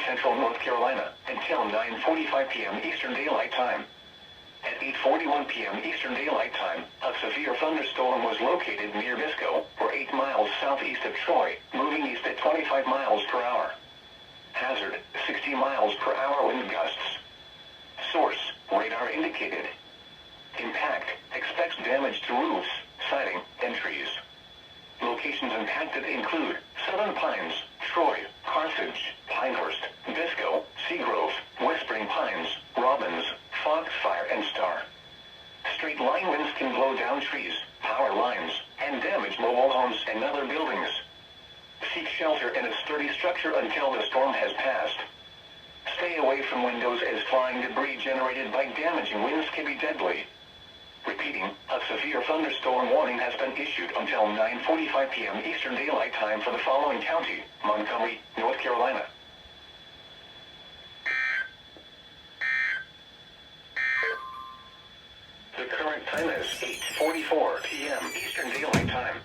central North Carolina until 9:45 p.m. Eastern Daylight Time. At 8:41 p.m. Eastern Daylight Time, a severe thunderstorm was located near Bisco, or 8 miles southeast of Troy, moving east at 25 miles per hour. Hazard, 60 miles per hour wind gusts. Source, radar indicated. Impact, expects damage to roofs, siding, and trees. Locations impacted include Southern Pines, Troy, Carthage, Pinehurst, Bisco, Seagrove, Whispering Pines, Robbins, Foxfire, and Star. Straight line winds can blow down trees, power lines, and damage mobile homes and other buildings. Seek shelter in a sturdy structure until the storm has passed. Stay away from windows as flying debris generated by damaging winds can be deadly. Repeating, a severe thunderstorm warning has been issued until 9:45 p.m. Eastern Daylight Time for the following county: Montgomery, North Carolina. The current time is 8:44 p.m. Eastern Daylight Time.